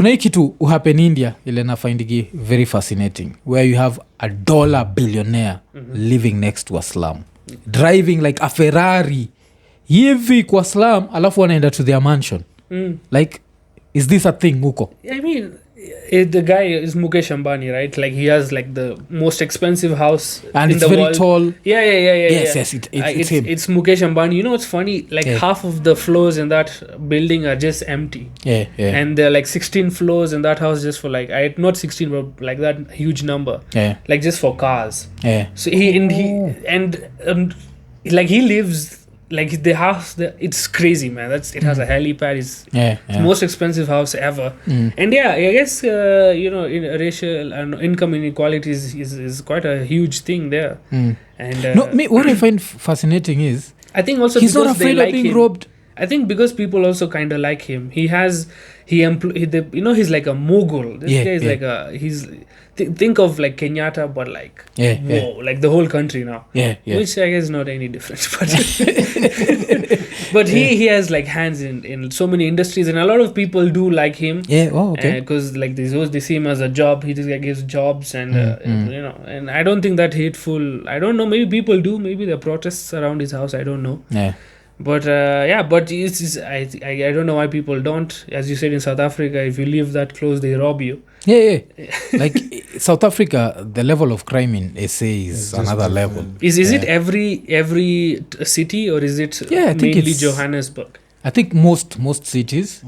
kuna hii kitu uhappen India ile nafindigi very fascinating where you have a dollar billionaire living next to a slum driving like a Ferrari hivi kwa slum alafu wanaenda to their mansion. Like is this a thing huko? I mean, the guy is Mukesh Ambani, right? Like he has like the most expensive house And in it's the very world. tall. Yes, It's him. It's Mukesh Ambani. You know what's funny? Like half of the floors in that building are just empty. Yeah. And there are like 16 floors in that house just for like not 16 but like that huge number. Yeah. Like just for cars. Yeah. So he like he lives like the house it's crazy, man. It has a helipad. It's the most expensive house ever. And I guess in racial and income inequality is quite a huge thing there. And what I find fascinating is I think also he's because not afraid they of like being him. robbed. I think because people also kind of like him. He's like a mogul. This guy is like think of like Kenyatta, but like whoa, like the whole country now. Which I guess is not any different, but he has like hands in so many industries, and a lot of people do like him. Because like they see him as a job. He just gives jobs, and and I don't think that hateful. I don't know. Maybe people do. Maybe there are protests around his house. I don't know. But it's I don't know why people don't. As you said, in South Africa, if you live that close, they rob you. Like South Africa, the level of crime in SA is another level. Is it every city, or is it mainly Johannesburg? I think most cities.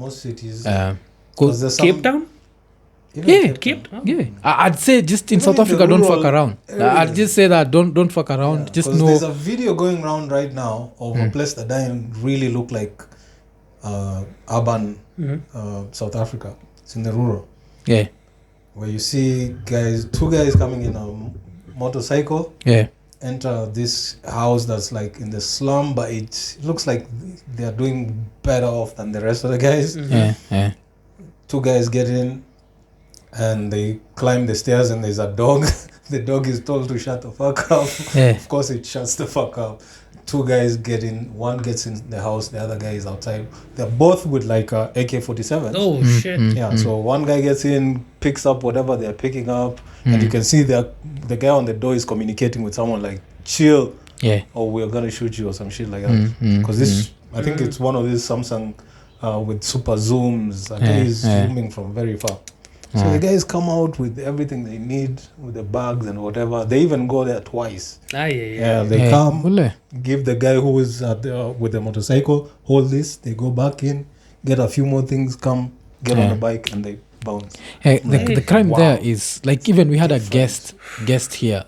Cape Town. Cape Town. I'd say just in South Africa, don't fuck around. I'd just say that don't fuck around. Just know. There's a video going around right now of a place that doesn't really look like urban South Africa. It's in the rural. Where you see two guys coming in a motorcycle. Enter this house that's like in the slum, but it looks like they are doing better off than the rest of the guys. Two guys get in. And they climb the stairs, and there's a dog. The dog is told to shut the fuck up. Of course, it shuts the fuck up. Two guys get in. One gets in the house. The other guy is outside. They're both with like a AK-47. Oh shit! So one guy gets in, picks up whatever they're picking up, and you can see the guy on the door is communicating with someone like, "Chill, or we're gonna shoot you," or some shit like that. Because I think it's one of these Samsung with super zooms, and he's zooming from very far. So the guys come out with everything they need, with the bags and whatever. They even go there twice. They come, give the guy who is with the motorcycle, hold this. They go back in, get a few more things, come, get on the bike, and they bounce. The crime there is like, even we had a guest here,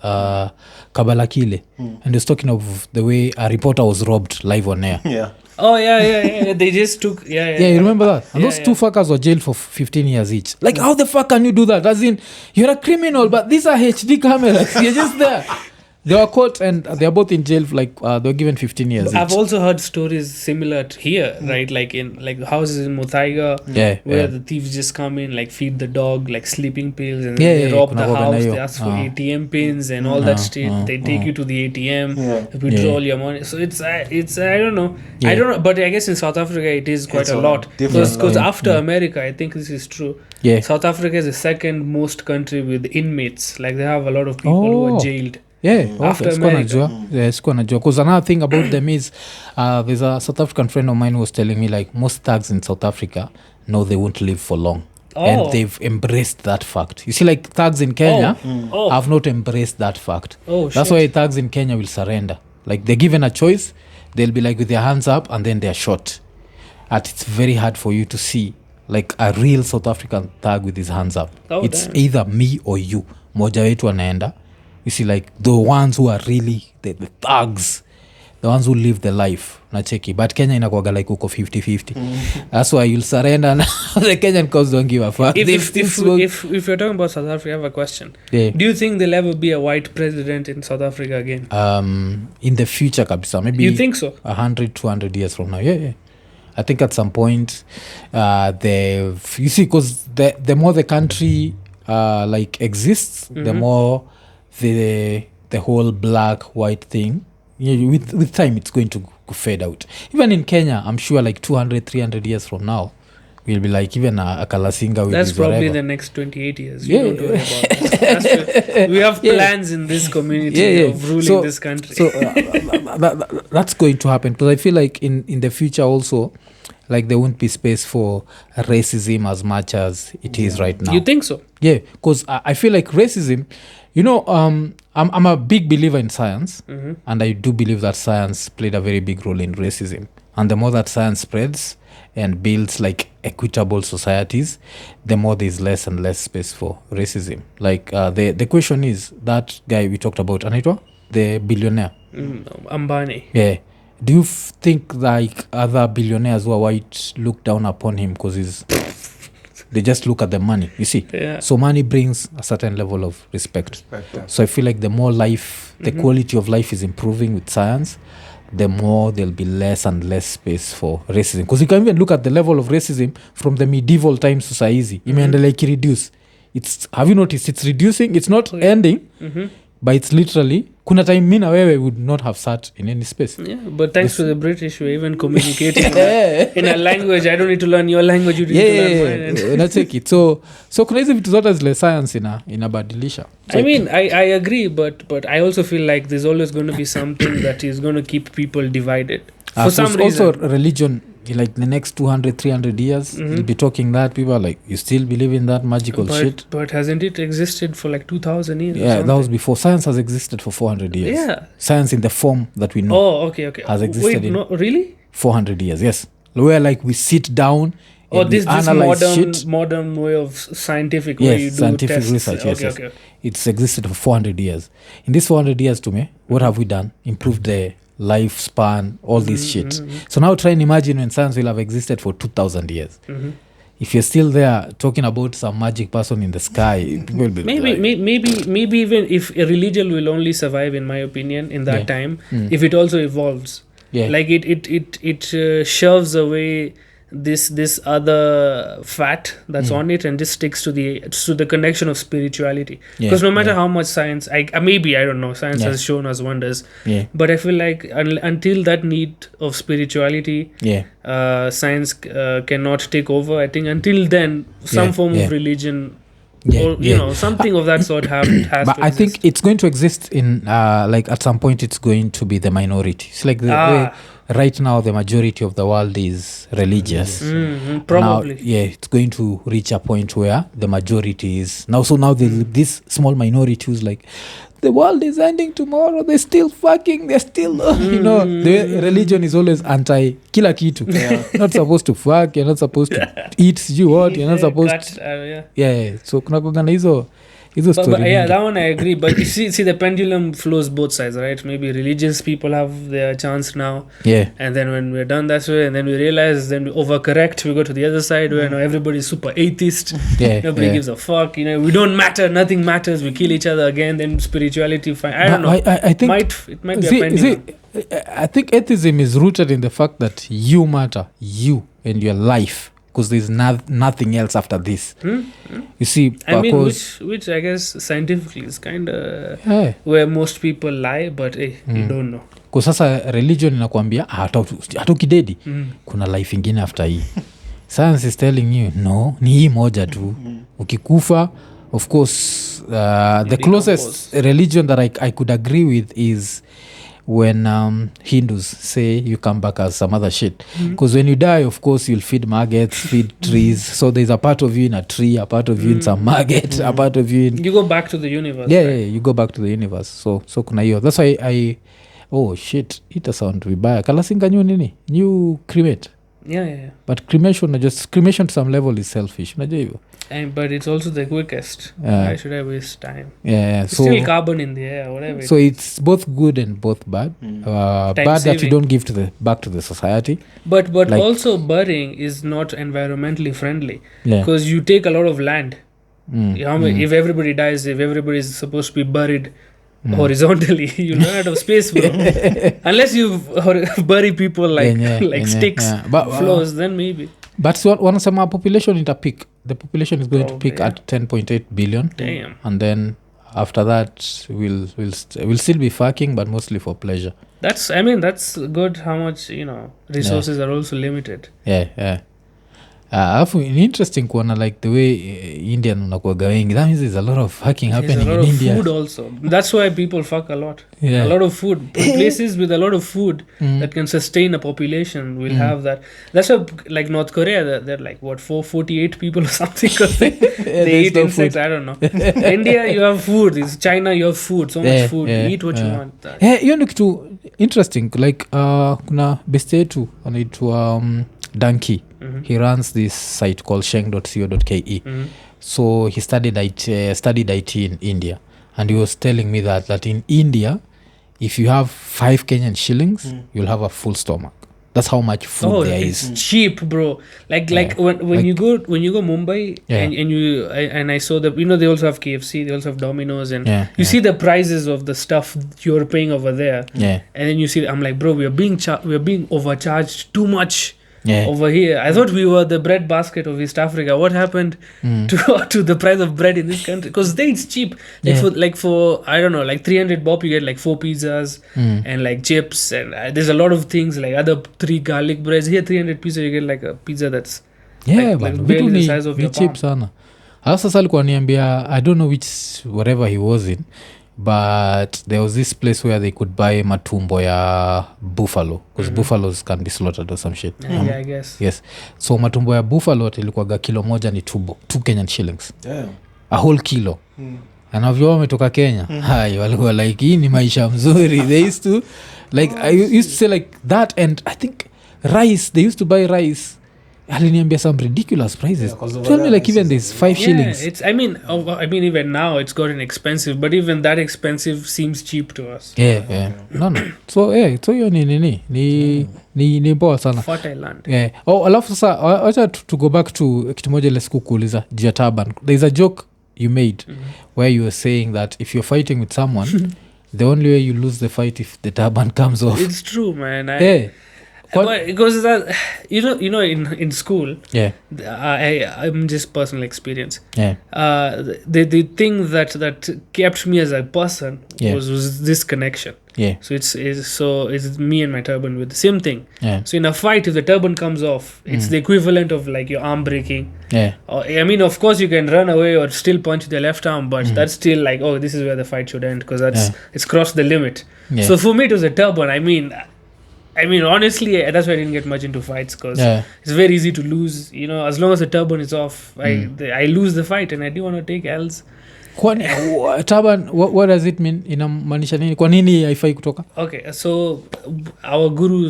Kabalakile, and he was talking of the way a reporter was robbed live on air. Oh yeah. They just took you remember that? And those two fuckers were jailed for 15 years each. Like, how the fuck can you do that? As in, you're a criminal, but these are HD cameras. You're just there. They were caught, and they are both in jail. Like they were given 15 years. I've also heard stories similar to here, right? Like in houses in Muthaiga, where the thieves just come in, like feed the dog like sleeping pills, and they rob the house. They ask for ATM pins and all that shit. They take you to the ATM, withdraw your money. So it's I don't know. I don't know, but I guess in South Africa it is quite a lot. Because after America, I think this is true. South Africa is the second most country with inmates. Like they have a lot of people who are jailed. After America. Because another thing about them is there's a South African friend of mine who was telling me like most thugs in South Africa know they won't live for long. And they've embraced that fact. You see, like thugs in Kenya have not embraced that fact. That's why thugs in Kenya will surrender. Like they're given a choice, they'll be like with their hands up, and then they're shot. And it's very hard for you to see like a real South African thug with his hands up. It's either me or you. Moja wetu anaenda. You see, like the ones who are really the thugs, the ones who live the life, nacheki. But Kenya inakuwaga like uko 50-50. That's why you'll surrender, and the Kenyan cops don't give a fuck. If you're talking about South Africa, I have a question. Do you think there'll ever be a white president in South Africa again? In the future, kabisa. Maybe you think so? 100-200 years from now. I think at some point, you see, because the more the country like exists, the more the whole black white thing, with time it's going to fade out. Even in Kenya, I'm sure like 200-300 years from now, we'll be like even a Kalasinga with that's probably whatever. the next 28 years. You don't worry about that. We have plans in this community of ruling this country. So that's going to happen, because I feel like in the future also, like there won't be space for racism as much as it is right now. You think so? Yeah, because I feel like racism, I'm a big believer in science, and I do believe that science played a very big role in racism. And the more that science spreads and builds like equitable societies, the more there's less and less space for racism. Like the question is, that guy we talked about, Anitwa, the billionaire. Ambani. Yeah. Do you think like other billionaires who are white look down upon him because they just look at the money, you see? Yeah. So money brings a certain level of respect. Yeah. So I feel like the more life, the quality of life is improving with science, the more there'll be less and less space for racism. Because you can even look at the level of racism from the medieval times to saizi. Imeendelea reduce. Have you noticed? It's reducing. It's not ending, but it's literally. Kuna time mina wewe would not have sat in any space. Yeah, but thanks to the British, we're even communicating in a language. I don't need to learn your language. You need to learn mine. Let's take it. So kuna hizi vitu zote zile science inabadilisha. So I mean, I agree, but I also feel like there's always going to be something that is going to keep people divided. For some reason. Also religion, like the next 200, 300 years, you'll be talking that people are like, you still believe in that magical shit? But hasn't it existed for like 2,000 years? Yeah, that was before. Science has existed for 400 years. Yeah. Science in the form that we know. Oh, okay. Has existed in really? 400 years, yes. Where like we sit down and this analyze shit. modern way of scientific where you do scientific tests. research, yes. Okay. It's existed for 400 years. In these 400 years, to me, what have we done? Improved the lifespan, all this shit. So now try and imagine when science will have existed for 2,000 years. If you're still there talking about some magic person in the sky, people will be maybe even if a religion will only survive, in my opinion, in that time, if it also evolves, like it shoves away this other fat that's on it and just sticks to the connection of spirituality, because no matter how much science I don't know, science has shown us wonders, but I feel like until that need of spirituality science cannot take over. I think until then some form of religion or something of that sort has but to I exist. think it's going to exist in like at some point it's going to be the minority. It's like the way right now the majority of the world is religious. Probably. Now, it's going to reach a point where the majority is now. So now this small minority who's like, the world is ending tomorrow, they're still fucking, they're still the religion is always anti kila kitu. Not supposed to fuck, you're not supposed to eat you what, you're not supposed to so kuna kugana hizo story. But that one I agree, but you see the pendulum flows both sides, right? Maybe religious people have their chance now, and then when we're done that way and then we realize, then we overcorrect, we go to the other side where now everybody's super atheist, nobody gives a fuck, we don't matter, nothing matters, we kill each other again, then spirituality I don't know. I think it might be a pendulum. I think atheism is rooted in the fact that you matter, you and your life, because there's nothing else after this. You see, I mean, which I guess scientifically is kind of where most people lie, but you don't know. Kwa sasa religion inakwambia hata ukidedi kuna life ingine after hii. Science is telling you no, ni hii moja tu. Ukikufa, of course, the closest religion that I could agree with is when Hindus say you come back as some other shit, because when you die, of course, you'll feed maggots, feed trees, so there's a part of you in a tree, a part of you in some maggot, a part of you in... You go back to the universe. You go back to the universe. So kuna hiyo. That's why I oh shit, ita sound vibaya. Kalasinga new cremate. But cremation to some level is selfish, unajua hivyo. But it's also the quickest. Why should I waste time? So still carbon in the air, whatever. So it's both good and both bad. Bad saving. That you don't give back to the society. But like, also burying is not environmentally friendly, because you take a lot of land. If everybody dies, if everybody is supposed to be buried horizontally, you run out of space, bro. Unless you bury people like sticks, floors, then maybe. But wanasema population ita peak. The population is going to peak at 10.8 billion. Damn. And then after that we'll still be fucking, but mostly for pleasure. That's good how much resources are also limited. alafu ni interesting kuona like the way Indian unakuaga wengi, that means there's a lot of hacking happening in India. Food also, that's why people fuck a lot. Yeah. A lot of food. Places with a lot of food that can sustain a population will have that. That's why like North Korea, they're like what 448 people or something because they eat insects. I don't know. India you have food, it's China you have food, so much food. Eat what you want. Hiyo ni kitu interesting like kuna best yetu anaitwa Danki. He runs this site called sheng.co.ke. So he studied IT in India, and he was telling me that in India if you have 5 Kenyan shillings you'll have a full stomach. That's how much food there is. It's cheap, bro. Like when you go Mumbai and I saw that they also have KFC, they also have Domino's, and you see the prices of the stuff you're paying over there. Yeah. And then you see, I'm like, bro, we're being overcharged too much. Over here, I thought we were the bread basket of East Africa. What happened to the price of bread in this country? Because there it's cheap. For I don't know, like 300 bob you get like 4 pizzas and like chips, and there's a lot of things like other 3 garlic breads. Here 300 pizza you get like a pizza that's like barely the size of your palm. Cheap sana. Sasa alikuwa niambia, I don't know which whatever he was in, but there was this place where they could buy matumbo ya buffalo because buffaloes can be slaughtered or some shit. Yeah, I guess. Yes, so matumbo ya buffalo ilikuwaga kilo moja ni 2 Kenyan shillings. Yeah. A whole kilo. Anavyo wametoka Kenya. Hai walikuwa like hii ni maisha mzuri. They used to like I used to say like that, and I think rice, they used to buy rice aliniambia some ridiculous prices. Tell me like even there's 5 shillings. It's I mean even now it's gotten expensive, but even that expensive seems cheap to us. Yeah. No. So so hiyo ni poa sana. Fertile land. Yeah. Alafu sasa acha to go back to kitu moja ile siku kuuliza juu ya turban. There's a joke you made where you were saying that if you're fighting with someone the only way you lose the fight if the turban comes off. It's true, man. Because that in school, I'm just personal experience. The thing that kept me as a person was this connection. So it's me and my turban with the same thing. So in a fight, if the turban comes off, it's the equivalent of like your arm breaking. I mean, of course you can run away or still punch the left arm, but that's still like, oh, this is where the fight should end because it's crossed the limit. So for me it was a turban. I mean, honestly, that's why I didn't get much into fights because it's very easy to lose. As long as the turban is off, I lose the fight, and I didn't want to take L's. Turban, what does it mean? Inamaanisha nini? Kwa nini haifai kutoka? Okay, so our guru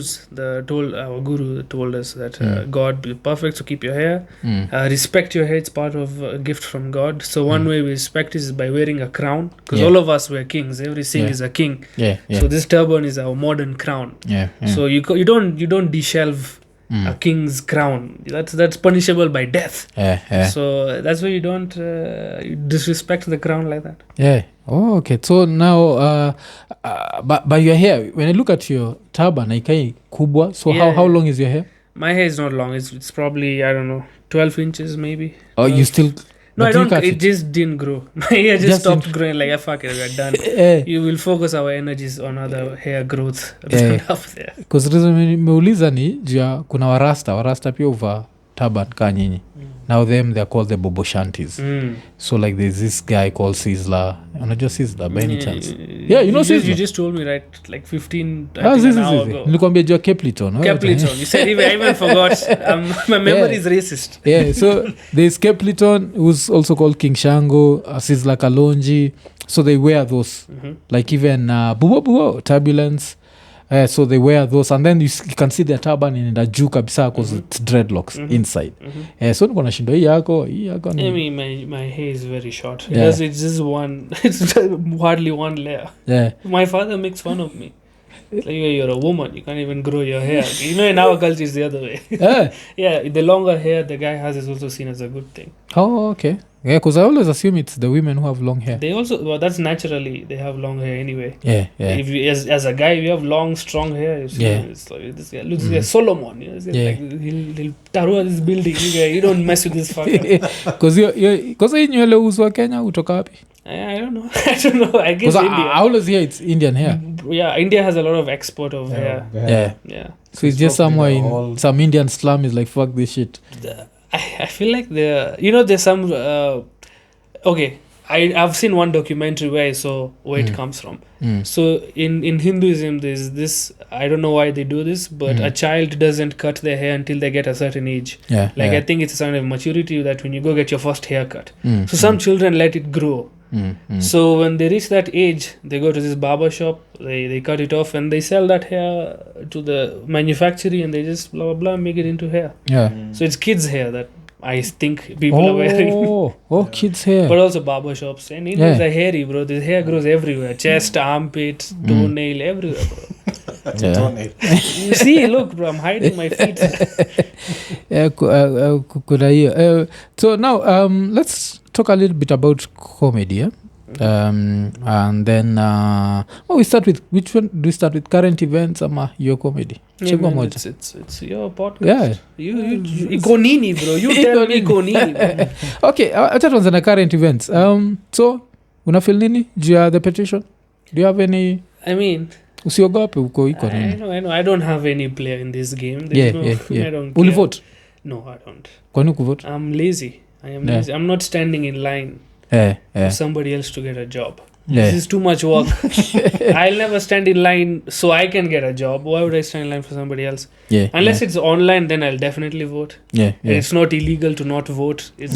told us that God be perfect, so keep your hair. Respect your hair, it's part of a gift from God. So one way we respect is by wearing a crown, because all of us were kings. Every king is a king. So this turban is our modern crown. So you don't deshelve a king's crown. That's punishable by death. So that's why you don't disrespect the crown like that. Okay. So now but your hair, when I look at your turban, ikai kubwa. So how long is your hair? My hair is not long. It's probably, I don't know, 12 inches maybe. You still... No, I don't. It just didn't grow. My hair just stopped growing. Like, fuck it, we're done. You will focus our energies on other hair growth up there. Because reason nimeuliza ni jua kuna warasta pia uva turban ka nyinyi. Now they're called the Bobo Shanties. So like there's this guy called Sizzler. Unajua Sizzler by any chance? Yeah, you know Sizzler. You just told me right like 15 an hour ago. Nilikwambia jua Capleton. You said I even forgot. My memory is racist. So there's Capleton who's also called King Shango, Sizzler Kalonji. So they wear those. Like even Bubo Turbulence. So they wear those, and then you can see their turban in the juu kabisa because it's dreadlocks inside. So niko nashindo hii yako ni... my hair is very short. It's just it's hardly one layer. My father makes fun of me. Like, you're a woman, you can't even grow your hair. In our culture it's the other way. The longer hair the guy has is also seen as a good thing. Okay. Yeah, because I always assume it's the women who have long hair. They also, that's naturally, they have long hair anyway. If you, as a guy, you have long, strong hair. It's like, this guy looks like Solomon. Like, he'll tarua this building. You don't mess with this fucker. Because hii nywele uzwa Kenya utoka wapi? I don't know. I guess India. I always hear it's Indian hair. India has a lot of export of hair. So it's just somewhere in some Indian slum is like, fuck this shit. I feel like there's some okay. I've seen one documentary where I saw where it comes from. So in Hinduism, there's this, I don't know why they do this, but a child doesn't cut their hair until they get a certain age. I think it's a sign of maturity that when you go get your first haircut. So some children let it grow. So when they reach that age, they go to this barber shop, they cut it off and they sell that hair to the manufacturer and they just blah blah blah make it into hair. So it's kids' hair that I think people are wearing. Kids' hair. But also barber shops. And Indians are hairy, bro. This hair grows everywhere. Chest, armpit, toenail, everywhere, bro. Toenail. You see, look, bro, I'm hiding my feet. So now, let's talk a little bit about comedy. And then we start with, which one do we start with? Current events or your comedy? Yeah, man, it's your podcast. You Iko Nini, bro. You tell me Iko Nini, bro. Okay, that was on the current events. So unafeel nini juu ya the petition? Do you have any? I mean, usiogope uko iko nini? I know. I don't have any player in this game. Yeah. I don't Will you care. vote? No, I don't. Kwani kuvote? I'm lazy. I am lazy. I'm not standing in line for somebody else to get a job. This is too much work. I'll never stand in line so I can get a job. Why would I stand in line for somebody else? Unless it's online, then I'll definitely vote. It's not illegal to not vote. It's,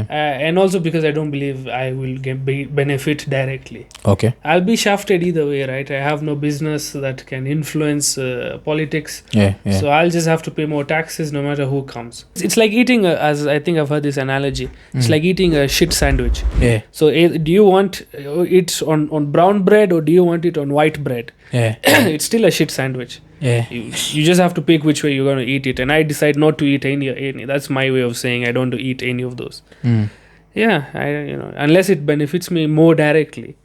and also because I don't believe I will benefit directly. Okay. I'll be shafted either way, right? I have no business that can influence politics. So I'll just have to pay more taxes no matter who comes. It's like eating, as I think I've heard this analogy, it's like eating a shit sandwich. So do you want it on brown bread or do you want it on white bread? It's still a shit sandwich. You just have to pick which way you're going to eat it, and I decide not to eat any. That's my way of saying I don't eat any of those. Unless it benefits me more directly.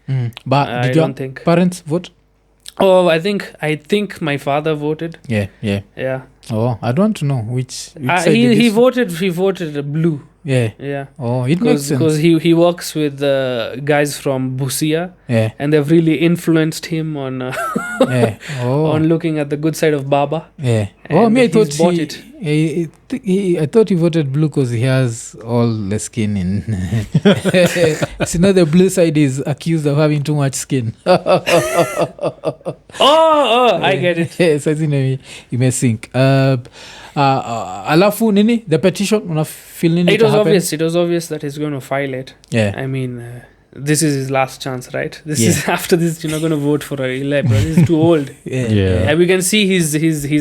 But I don't think parents vote. I think my father voted. Oh, I don't know which side he voted blue. It makes sense because he works with guys from Busia, and they've really influenced him on on looking at the good side of Baba. I thought I thought he voted blue because he has all the skin in. So now the blue side is accused of having too much skin. I get it. So you may think. Alafu nini the petition unafeel nini? It was obvious that he's going to file it. I mean, this is his last chance, right? This is after this you're not going to vote for a bro. This is too old. And we can see his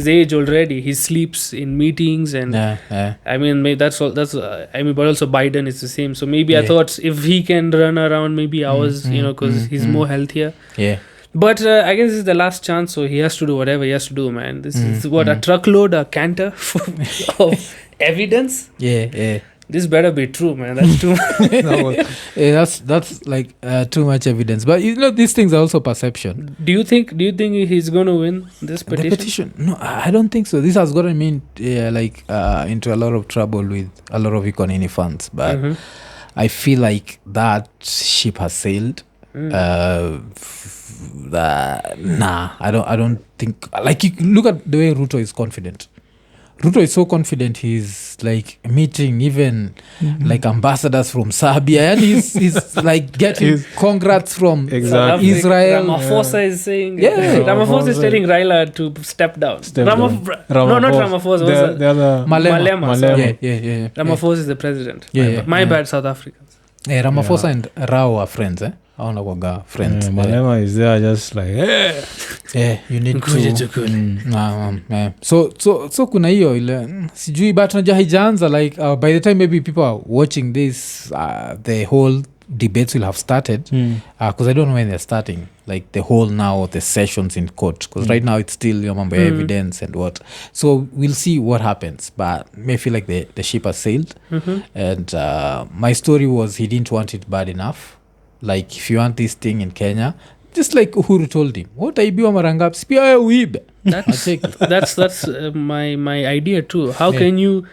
age already. He sleeps in meetings and I mean maybe that's all. But also Biden is the same. So maybe I thought if he can run around maybe hours, because he's more healthier. But I guess this is the last chance, so he has to do whatever he has to do, man. This is a truckload, a canter of evidence. This better be true, man. That's too much. That's like too much evidence. But these things are also perception. Do you think he's going to win this petition? The petition? No, I don't think so. This has gotten me into a lot of trouble with a lot of Iko Nini fans. But I feel like that ship has sailed. I don't think, like, you look at the way Ruto is confident. Ruto is so confident he's like meeting even like ambassadors from Serbia, and he's like getting congrats from Israel. Ramaphosa is saying Ramaphosa is telling Raila to step down. No, not Ramaphosa. The other Malema. Yeah. Ramaphosa is the president. My bad, South Africans. Ramaphosa and Rao are friends, friends. Malema is there just like you need to so kuna hiyo ile sijui but najua haijaanza like by the time maybe people are watching this the whole debates will have started because I don't know when they're starting, like the whole now the sessions in court, because right now it's still mambo evidence and what, so we'll see what happens, but may feel like the ship has sailed. And my story was he didn't want it bad enough. Like, if you want this thing in Kenya, just like Uhuru told him, what aibiwa marangapi pia uibe. That's my idea too. How can you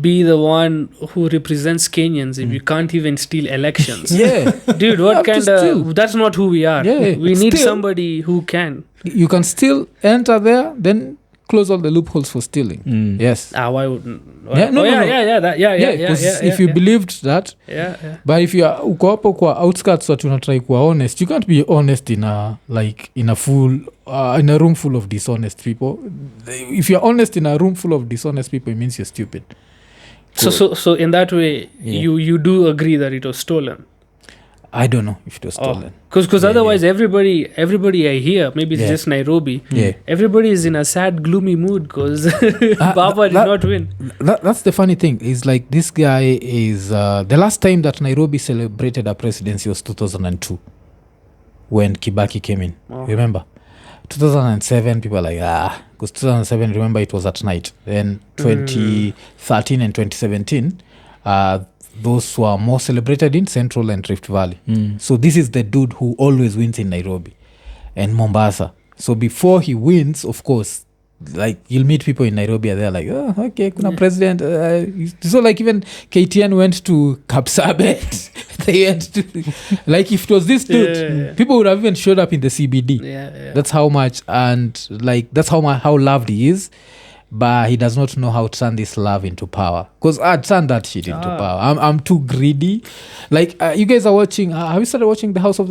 be the one who represents Kenyans if you can't even steal elections? Dude, what kind of, that's not who we are. We need somebody who can. You can still enter there, then close all the loopholes for stealing. Yes. Why wouldn't? If you believed that, but if you are uko hapo kwa outskirts that unatry kuwa honest, you can't be honest in a full in a room full of dishonest people. If you're honest in a room full of dishonest people, it means you're stupid. So in that way, you do agree that it was stolen. I don't know if it was stolen. Because otherwise, everybody I hear, maybe it's just Nairobi. Everybody is in a sad, gloomy mood because Baba did not win. That's the funny thing. Is like this guy is the last time that Nairobi celebrated a presidency was 2002, when Kibaki came in. Remember, 2007 people are like because 2007, remember, it was at night. Then 2013 and 2017. Those were more celebrated in Central and Rift Valley. So this is the dude who always wins in Nairobi and Mombasa. So before he wins, of course, like you'll meet people in Nairobi and they're like, oh, okay, kuna president. So like even KTN went to Kapsabet. They went to, like if it was this dude, people would have even showed up in the CBD. That's how much, and like that's how loved he is. But he does not know how to turn this love into power. Because I'd turn that shit into power. I'm too greedy. Like you guys are watching. Have you started watching the House of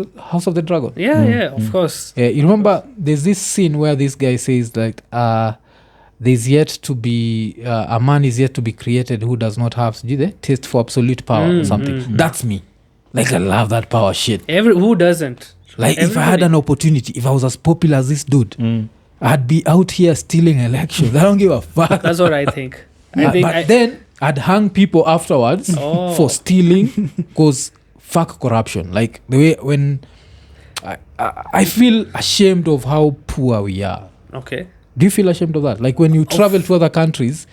the Dragon? Yeah, of course. Yeah, you remember? There's this scene where this guy says like, "There's yet to be a man is yet to be created who does not have the taste for absolute power or something." That's me. Like I love that power shit. Who doesn't? Like if I had an opportunity, if I was as popular as this dude. I'd be out here stealing elections. I don't give a fuck. That's what I think. Then I'd hang people afterwards for stealing because fuck corruption. Like the way when I feel ashamed of how poor we are. Okay. Do you feel ashamed of that? Like when you travel to other countries,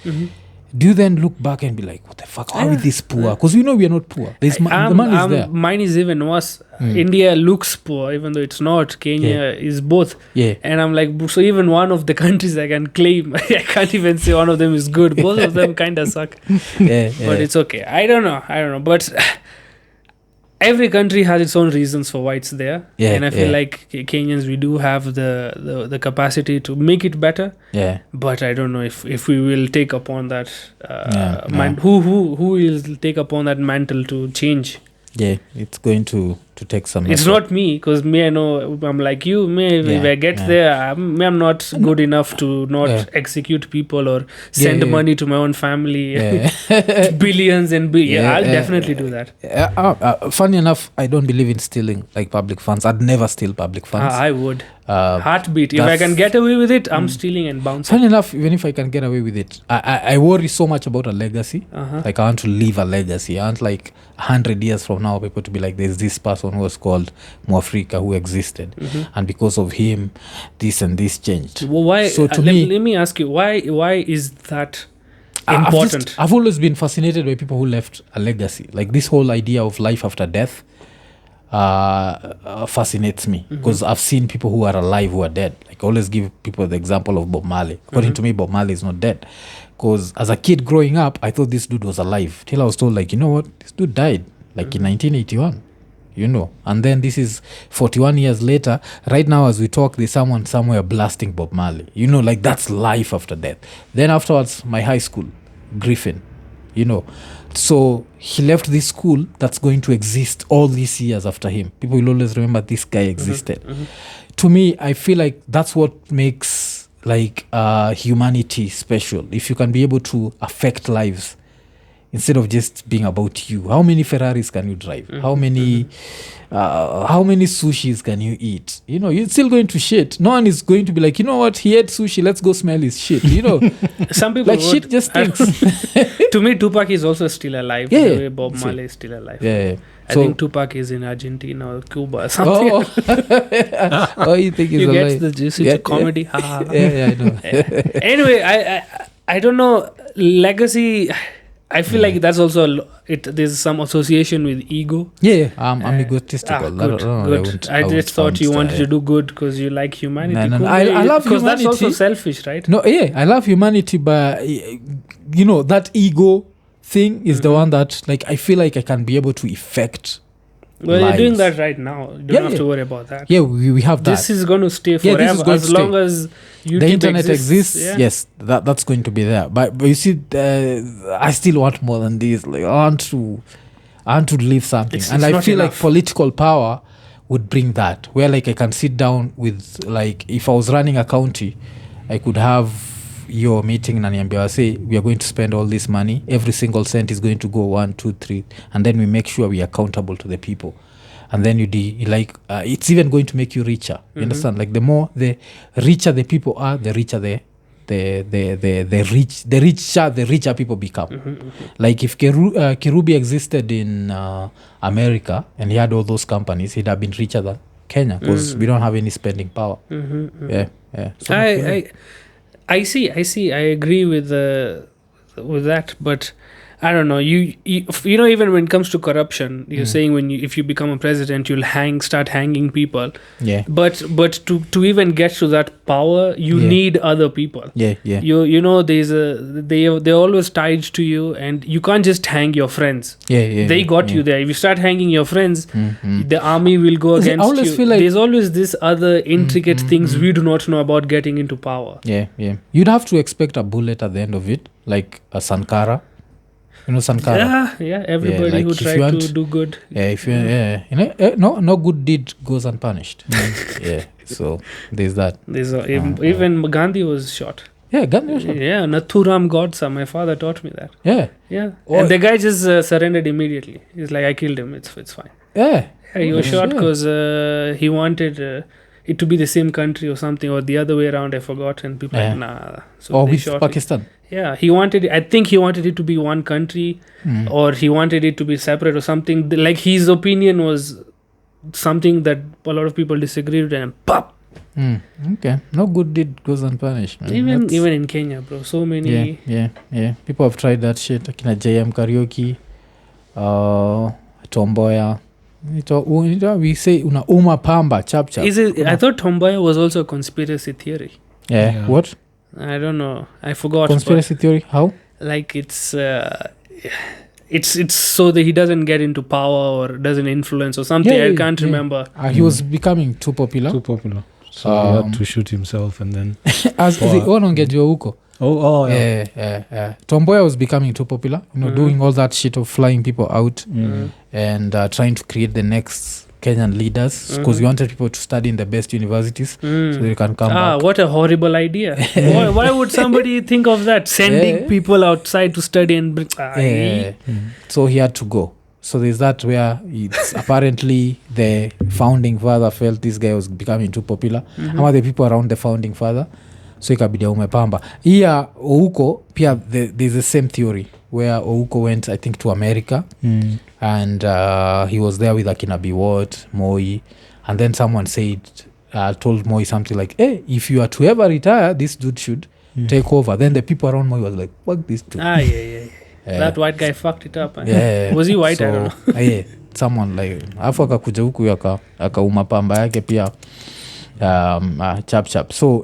do you then look back and be like, what the fuck? How is this poor? Because we know we are not poor. The money is there. Mine is even worse. India looks poor, even though it's not. Kenya is both. And I'm like, so even one of the countries I can claim, I can't even say one of them is good. Both of them kind of suck. But it's okay. I don't know. But every country has its own reasons for why it's there. And I feel like Kenyans, we do have the capacity to make it better. But I don't know if we will take upon that who will take upon that mantle to change. It's going to take some it's effort. not me, because me, I know I'm like you. If I get there, I'm not good enough to not execute people or send money to my own family. Billions and I'll definitely do that. Funny enough, I don't believe in stealing like public funds. I'd never steal public funds. I would. Heartbeat. If I can get away with it, I'm stealing and bouncing. Funny enough, even if I can get away with it, I worry so much about a legacy. Like I want to leave a legacy. I want like 100 years from now people to be like, there's this person who was called Mwafrika who existed, and because of him this and this changed. Well, why? So to let me ask you, why is that important? I've always been fascinated by people who left a legacy. Like this whole idea of life after death fascinates me, because I've seen people who are alive who are dead. Like I always give people the example of Bob Marley. According to me, Bob Marley is not dead, because as a kid growing up, I thought this dude was alive till I was told, like, you know what, this dude died like in 1981, you know. And then this is 41 years later. Right now as we talk, there's someone somewhere blasting Bob Marley, you know. Like that's life after death. Then afterwards, my high school, Griffin, you know. So he left this school that's going to exist all these years after him. People will always remember this guy existed. To me, I feel like that's what makes like humanity special. If you can be able to affect lives instead of just being about you. How many Ferraris can you drive? How many sushis can you eat? You know, you're still going to shit. No one is going to be like, you know what, he ate sushi, let's go smell his shit. You know, some people like shit just stinks. To me, Tupac is also still alive. The way Bob Marley is still alive. I think Tupac is in Argentina or Cuba or something. You think he's you alive? get the gist. It's a comedy. I know. Anyway, I don't know. Legacy, I feel like that's also there's some association with ego. I'm egotistical. Good. I just thought you wanted to do good because you like humanity. No. I love humanity. Because that's also selfish, right? No, I love humanity, but you know, that ego thing is the one that, like, I feel like I can be able to effect Well, lives. you're doing that right now. You don't have to worry about that. Yeah, we have that. This is going to stay forever. This is going as to long stay. as YouTube the internet exists. Yeah. Yes, that's going to be there. But you see, I still want more than this. Like I want to leave something, and I feel like political power would bring that. Where like I can sit down with, like, if I was running a county, I could have your meeting na niambia say we are going to spend all this money, every single cent is going to go 1, 2, 3, and then we make sure we are accountable to the people. And then it's even going to make you richer. You understand? Like the richer the people are, the richer the richer people become. Like if Kirubi existed in America and he had all those companies, he'd have been richer than Kenya because we don't have any spending power. Yeah. So I see. I agree with that, but I don't know. You know, even when it comes to corruption, you're saying if you become a president, you'll start hanging people. Yeah. But to even get to that power, you need other people. Yeah. You know, they're always tied to you, and you can't just hang your friends. Yeah. They got you there. If you start hanging your friends, the army will go against I always you. feel like there's always this other intricate things we do not know about getting into power. Yeah. You'd have to expect a bullet at the end of it, like a Sankara. You know Sankara? Yeah. Everybody who tried to do good. Yeah, if you no good deed goes unpunished. Yeah, so there's that. Even Gandhi was shot. Yeah, Gandhi was shot. Yeah, Nathuram Godsa. My father taught me that. Yeah. And the guy just surrendered immediately. He's like, I killed him. It's fine. Yeah. He was shot because he wanted it to be the same country or something, or the other way around. I forgot. And people like, nah. So with Pakistan. Yeah, I think he wanted it to be one country, or he wanted it to be separate or something. Like his opinion was something that a lot of people disagreed with, and pop. Okay, no good deed goes unpunished, man. Even in Kenya, bro, so many. Yeah. People have tried that shit. Akina JM Karaoke, Tomboya. We say una Ouma Pamba chap. Is it? I thought Tomboya was also a conspiracy theory. Yeah. What? I don't know. I forgot. Conspiracy theory? How? Like it's so that he doesn't get into power or doesn't influence or something. I can't remember. He was becoming too popular. So he had to shoot himself and then wanongejua huko. Yeah. Tomboya was becoming too popular, doing all that shit of flying people out and trying to create the next Kenyan leaders, because we wanted people to study in the best universities so they can come back. What a horrible idea. Why would somebody think of that? Sending people outside to study and bring... So he had to go. So there's that where it's apparently the founding father felt this guy was becoming too popular. Ama the people around the founding father. So ikabidi umepamba. Here, Ouko, pia there's the same theory where Ouko went, I think, to America. And he was there with Akina Biwott, Moi. And then someone told Moi something like, hey, if you are to ever retire, this dude should take over. Then the people around Moi was like, fuck this dude. Yeah. That white guy fucked it up. Yeah. Was he white? I don't know. Yeah, someone like, afu akakuja huku akauma pamba yake pia. Chap. So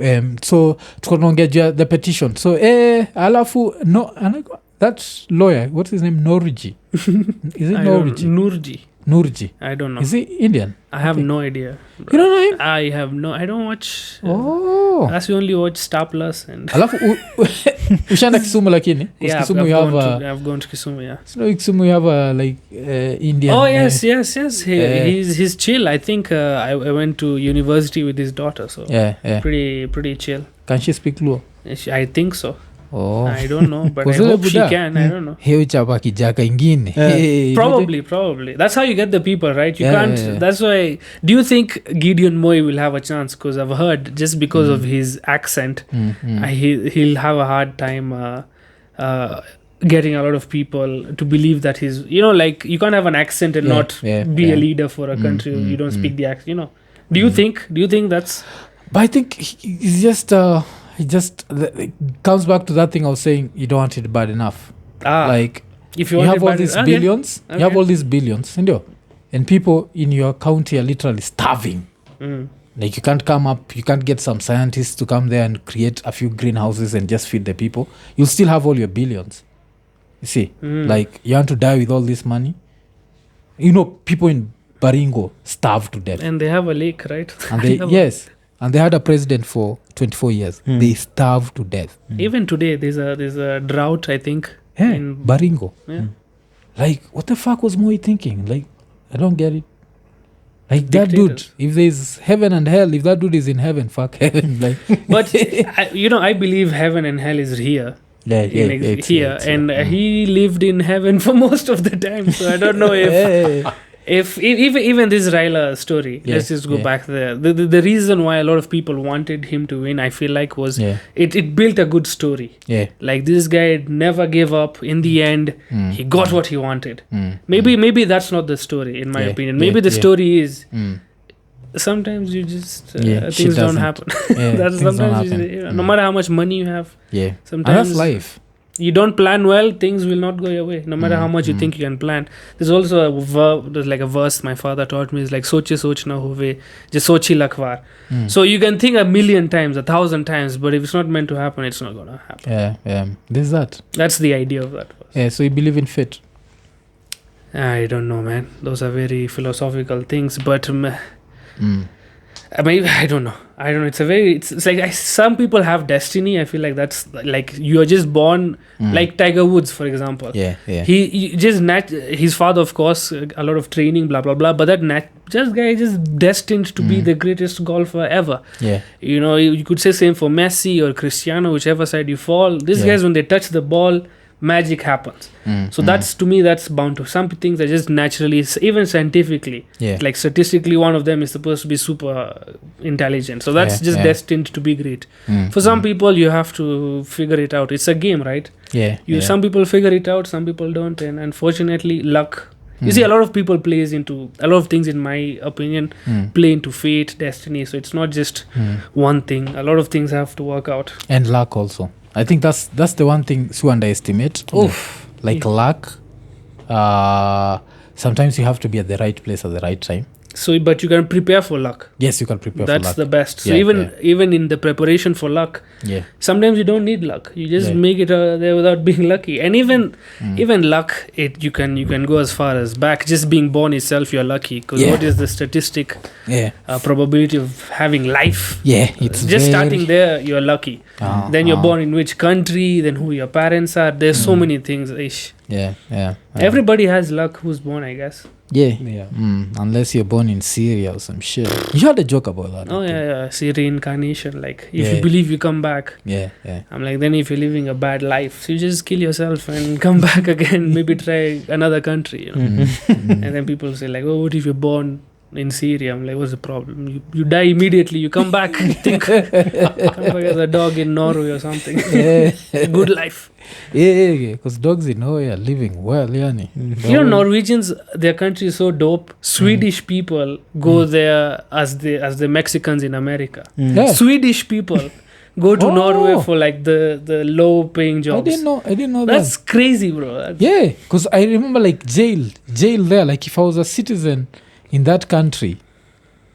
tukonaongea the petition. So alafu that lawyer, what's his name? Norji. Is it Norji? Nurji. I don't know. Is he Indian? I have no idea. You don't know him? I don't watch. That's we only watch Star Plus and. Alafu ushaenda Kisumu lakini? Yeah, Kisumu I've gone to Kisumu. Yeah. So Kisumu you have Indian. Oh yes. He's chill. I think I went to university with his daughter, so yeah. Pretty chill. Can she speak Luo? I think so. Oh. I don't know, but I hope she can. I don't know. Hiyo chapa kijaka ingine. Probably. That's how you get the people, right? You can't. Yeah. That's why. Do you think Gideon Moi will have a chance? Because I've heard just because of his accent, he'll have a hard time getting a lot of people to believe that he's. Like you can't have an accent and not be a leader for a country. You don't speak the accent. Do you think? Do you think that's? But I think he's just. It comes back to that thing I was saying. You don't want it bad enough. Like if you have all these billions, you have all these billions, and people in your county are literally starving. Like you can't come up, you can't get some scientists to come there and create a few greenhouses and just feed the people. You'll still have all your billions. You see, like you want to die with all this money. People in Baringo starved to death. And they have a lake, right? And and they had a president for 24 years. They starved to death. Even today, there's a drought, I think. Yeah, in Baringo. Yeah. Like, what the fuck was Moi thinking? Like, I don't get it. Like, that dude, if there's heaven and hell, if that dude is in heaven, fuck heaven. Like, but, I believe heaven and hell is here. Here. And he lived in heaven for most of the time. So I don't know if even this Raila story, let's just go back there. The reason why a lot of people wanted him to win, I feel like, was it built a good story. Yeah. Like, this guy never gave up. In the end, he got what he wanted. Maybe that's not the story, in my opinion. Maybe the story is sometimes you just things don't happen. Sometimes no matter how much money you have. Yeah. Sometimes and that's life. You don't plan well, things will not go your way, no matter how much you think you can plan. There's also there's like a verse my father taught me, is like soche soch na hove, just sochi lakhwar. So you can think 1,000,000 times, 1,000 times, but if it's not meant to happen, it's not gonna happen. Yeah. There's that. That's the idea of that verse. Yeah, so you believe in fate? I don't know, man. Those are very philosophical things, but maybe I don't know. It's like some people have destiny. I feel like that's like you are just born, like Tiger Woods, for example. Yeah. He just his father, of course, a lot of training, blah blah blah. But that guy is just destined to be the greatest golfer ever. Yeah. You could say same for Messi or Cristiano, whichever side you fall. These guys, when they touch the ball, magic happens. So that's, to me, that's bound to. Some things are just naturally, even scientifically, like statistically, one of them is supposed to be super intelligent, so that's just destined to be great. For some people, you have to figure it out. It's a game, right? Some people figure it out, some people don't, and unfortunately, luck. You see, a lot of people plays into a lot of things, in my opinion, play into fate, destiny. So it's not just one thing. A lot of things have to work out, and luck also. I think that's the one thing to underestimate. Like luck. Sometimes you have to be at the right place at the right time. So, but you can prepare for luck. Yes, you can prepare for luck. That's the best. So even in the preparation for luck, sometimes you don't need luck. You just make it there without being lucky. And even luck, you can go as far as back. Just being born itself, you're lucky. Because what is the statistic probability of having life? It's just starting there, you're lucky. Then you're born in which country, then who your parents are. There's so many things. Everybody has luck who's born, I guess. Unless you're born in Syria or some shit. You had a joke about that. See, reincarnation, like if you believe you come back. I'm like, then if you're living a bad life, so you just kill yourself and come back again. Maybe try another country, and then people say like, oh, what if you're born in Syria? I'm like, what's the problem? You die immediately, you come back. Come back as a dog in Norway or something. Good life. Because dogs in Norway are living well, yani. Norwegians, their country is so dope. Swedish people go there as the Mexicans in America. Swedish people go to Norway for like the low paying jobs. I didn't know That's crazy, bro. Because I remember like jail there. Like if I was a citizen in that country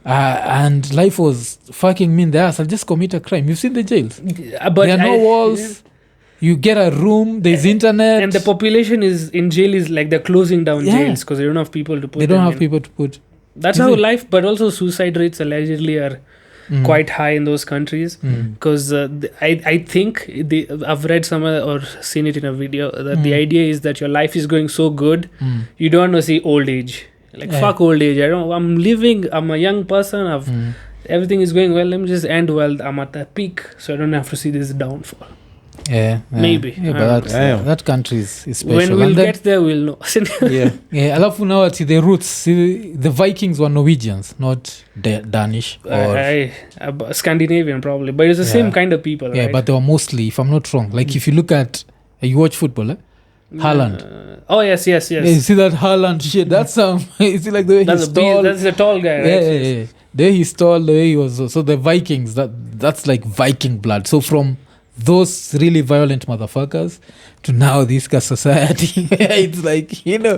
and life was fucking me in the ass, I'll just commit a crime. You've seen the jails? But there are no walls. You get a room, there's internet. And the population in jail is like they're closing down jails because they don't have people to put They don't have people to put. That's how life, but also suicide rates allegedly are quite high in those countries. Because I think, I've read somewhere or seen it in a video, that the idea is that your life is going so good, you don't want to see old age. Like, fuck old age. I'm a young person, everything is going well, let me just end well, I'm at the peak, so I don't have to see this downfall. Maybe. But that country is special. When we'll get there, we'll know. Alafu now see the roots. See, the Vikings were Norwegians, not Danish or Scandinavian probably, but it's the same kind of people. Right? But they were mostly, if I'm not wrong, like if you look at, you watch football, Haaland. Yes. You see that Haaland shit? That's you see like the way he's tall. That's a tall guy, right? The way he's tall, the way he was. So the Vikings, that's like Viking blood. So from those really violent motherfuckers to now this society, it's like,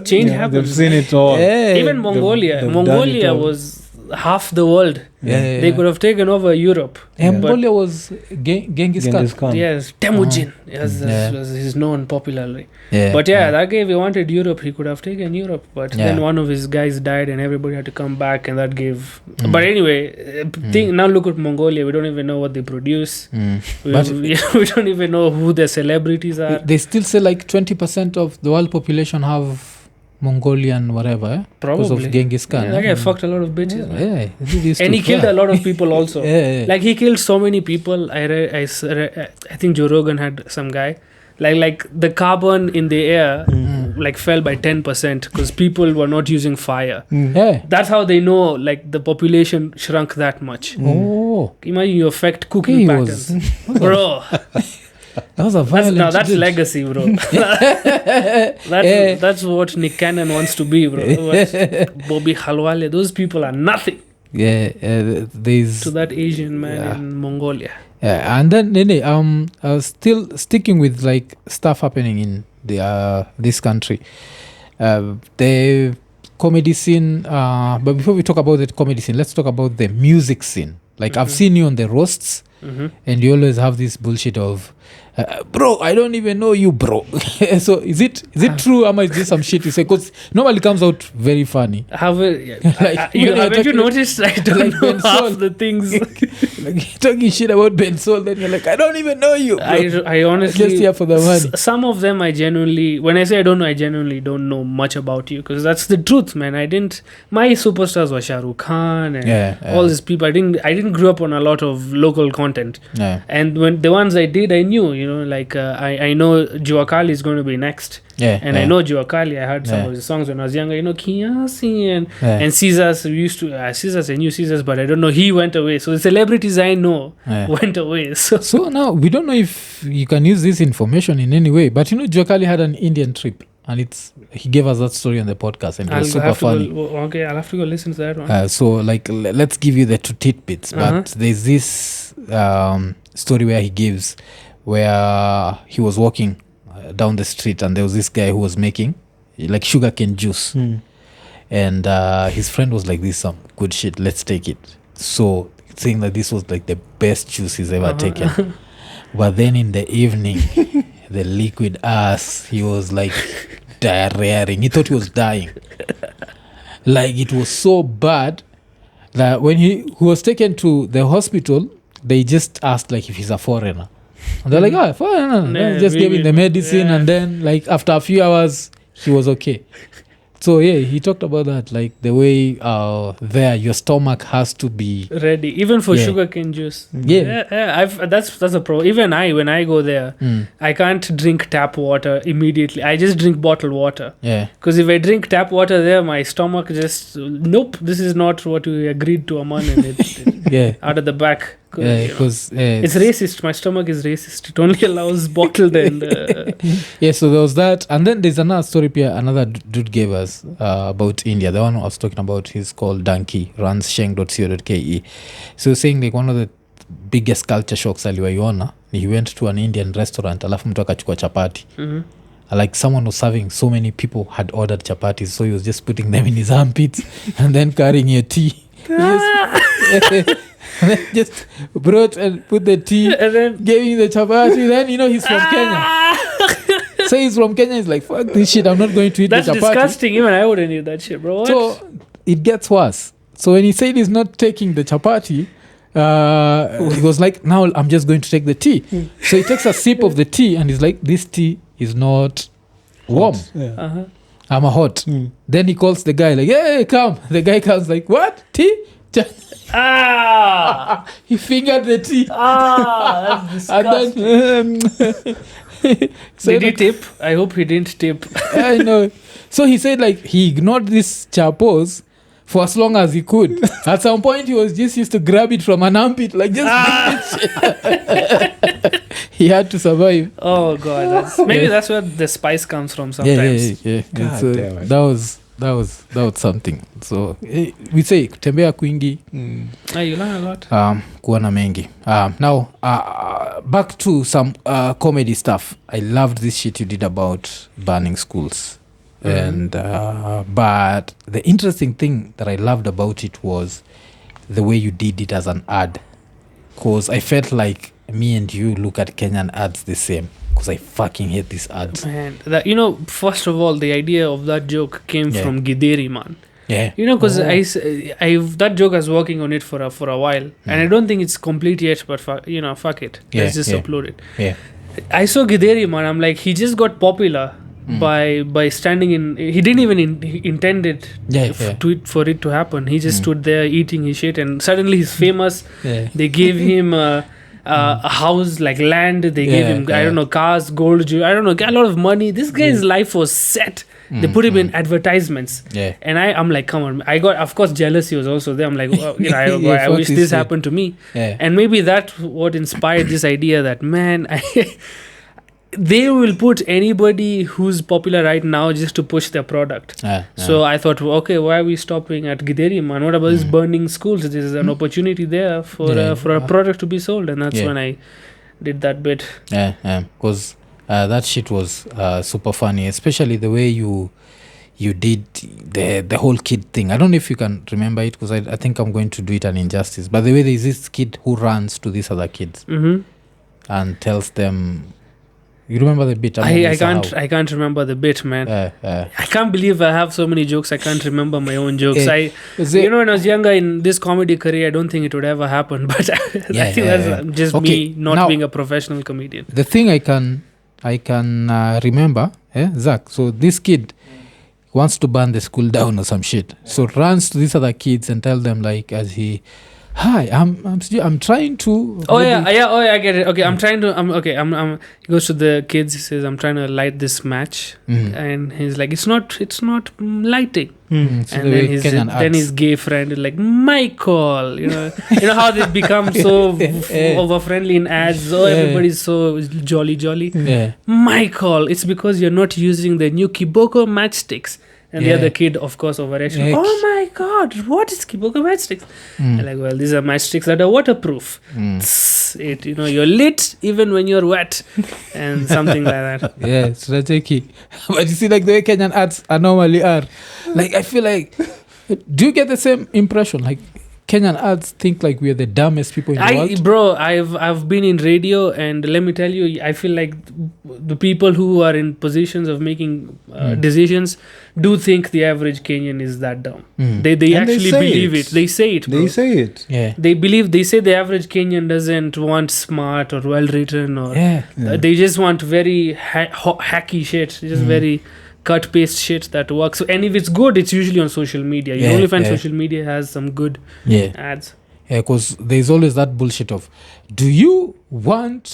change happens. They've seen it all. Even Mongolia. Mongolia was half the world. They could have taken over Europe. Mongolia was Genghis Khan. Yes, Temujin was his known popularly. But that guy, if he wanted Europe, he could have taken Europe. But then one of his guys died and everybody had to come back, and that gave... But anyway, now look at Mongolia. We don't even know what they produce. We don't even know who their celebrities are. They still say like 20% of the world population have Mongolian whatever, probably because of Genghis Khan. That guy fucked a lot of bitches. And he killed a lot of people also. Like he killed so many people. I think Joe Rogan had some guy. Like the carbon in the air like fell by 10% because people were not using fire. That's how they know like the population shrunk that much. Imagine you affect cooking patterns, bro. That was a violent. That's legacy, bro. That's what Nick Cannon wants to be, bro. Bobby Halwale. Those people are nothing. There's to that Asian man in Mongolia. And then Nene, still sticking with like stuff happening in the this country. The comedy scene. But before we talk about the comedy scene, let's talk about the music scene. Like I've seen you on the roasts, and you always have this bullshit of, bro, I don't even know you, bro. So is it true? Am I just some shit you say? Because normally comes out very funny. Haven't you noticed? I don't know half the things. Like talking shit about Ben Sol, then you're like, I don't even know you, bro. I honestly just here for the money. Some of them I genuinely, when I say I don't know, I genuinely don't know much about you, because that's the truth, man. My superstars were Shah Rukh Khan and all these people. I didn't grow up on a lot of local content, and when the ones I did, I knew, like I know Jua Kali is going to be next. I know Jua Kali. I heard some of his songs when I was younger. Kiasi and Caesars. We used to Caesars. I knew Caesars, but I don't know. He went away. So the celebrities I know went away. So now we don't know if you can use this information in any way. But Jua Kali had an Indian trip, and he gave us that story on the podcast, and it was super funny. I'll have to go listen to that one. So like let's give you the two tidbits. But there's this story where he gives, where he was walking down the street, and there was this guy who was making like sugarcane juice, and his friend was like, this is some good shit, let's take it. So saying that this was like the best juice he's ever taken. But then in the evening, the liquid ass, he was like diarrheaing. He thought he was dying. Like it was so bad that when he was taken to the hospital, they just asked like if he's a foreigner. And they're like, foreigner. Just gave him the medicine, and then like after a few hours, he was okay. So he talked about that, like the way there your stomach has to be ready, even for sugarcane juice. That's a pro. Even when I go there, I can't drink tap water immediately. I just drink bottled water. Because if I drink tap water there, my stomach just nope. This is not what we agreed to, Aman, and it out of the back. Because it's racist. My stomach is racist. It only allows bottled and so there was that, and then there's another story another dude gave us about India. The one I was talking about, he's called Danki, runs sheng.co.ke. So saying like one of the biggest culture shocks aliwaiona, he went to an Indian restaurant, alafu mtu akachukua chapati. Like someone was serving, so many people had ordered chapatis, so he was just putting them in his armpits and then carrying a tea. And then just brought and put the tea and then gave him the chapati. Then he's from Kenya. So he's from Kenya. He's like, fuck this shit, I'm not going to eat the chapati. That's disgusting. Even I wouldn't eat that shit, bro. What? So it gets worse. So when he said he's not taking the chapati, he was like, now I'm just going to take the tea. So he takes a sip of the tea and he's like, this tea is not warm. I'm a hot. Then he calls the guy like, hey, come. The guy comes like, what? Tea? He fingered the tea. That's disgusting. And then, did he tip? I hope he didn't tip. I know. So he said like he ignored this chapos for as long as he could. At some point he was just used to grab it from an armpit, like just he had to survive. Oh god, maybe that's where the spice comes from sometimes. God so damn it. That was something. So we say kutembea kwingi. You learn a lot. Kuona mengi. Now back to some comedy stuff. I loved this shit you did about burning schools. And but the interesting thing that I loved about it was the way you did it as an ad, because I felt like me and you look at Kenyan ads the same, because I fucking hate these ads. Man, first of all, the idea of that joke came from Gideri, man. Yeah. Because that joke I was working on it for a while, and I don't think it's complete yet, but fuck it. Let's just upload it. Yeah. I saw Gideri, man. I'm like, he just got popular by standing in. He didn't even intend it for it to happen. He just stood there eating his shit, and suddenly he's famous. They gave him a house, like land. They gave him I don't know, cars, gold, I don't know, a lot of money. This guy's life was set. They put him in advertisements, and I'm like, come on. I got, of course, jealousy was also there. I'm like, I wish this happened to me. And maybe that's what inspired this idea that, man, they will put anybody who's popular right now just to push their product. So I thought, okay, why are we stopping at Gideri, man? What about these burning schools? There's an opportunity there for a product to be sold, and that's when I did that bit. Because that shit was super funny, especially the way you did the whole kid thing. I don't know if you can remember it, because I think I'm going to do it an injustice. But the way there's this kid who runs to these other kids and tells them. You remember the bit? I can't remember the bit, man. I can't believe I have so many jokes. I can't remember my own jokes. When I was younger in this comedy career, I don't think it would ever happen. But I think that's just me not being a professional comedian. The thing I can remember, Zach. So this kid wants to burn the school down or some shit. So runs to these other kids and tell them, like, as he. Hi, I'm trying to. I get it. Okay, I'm trying to. He goes to the kids. He says, "I'm trying to light this match," and he's like, "It's not lighting." And then his gay friend is like, "Michael," you know how they become so over friendly in ads. Everybody's so jolly. Yeah. Michael, it's because you're not using the new Kiboko matchsticks. And the other kid, of course, overreaction. Oh my God, what is Kiboko matchsticks? Like, well, these are matchsticks that are waterproof. You're lit even when you're wet, and something like that. Yeah, strategic. But you see, like the way Kenyan ads normally are. Like, I feel like, do you get the same impression? Like, Kenyan ads think like we are the dumbest people in the world. Bro, I've been in radio, and let me tell you, I feel like the people who are in positions of making decisions do think the average Kenyan is that dumb. They actually believe it. They say it, bro. They say it. Yeah. They say the average Kenyan doesn't want smart or well written, or they just want very hacky shit. Just very cut paste shit that works. And if it's good, it's usually on social media. You only find social media has some good ads. Yeah, because there's always that bullshit of, do you want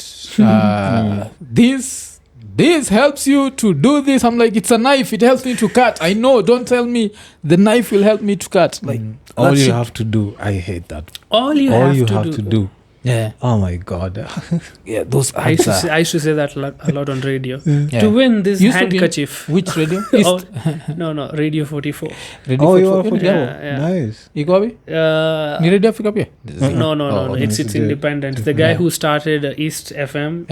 this? This helps you to do this. I'm like, it's a knife. It helps me to cut. I know. Don't tell me the knife will help me to cut. Like, all you have to do. I hate that. All you have to do. Yeah. Oh my God. Yeah, those I used to say that a lot on radio. To win this handkerchief. Which radio? No, Radio 44. Radio 44? You are 44. Yeah. Nice. Iko abi? Ni Radio Africa pia? No. It's independent. The guy who started East FM,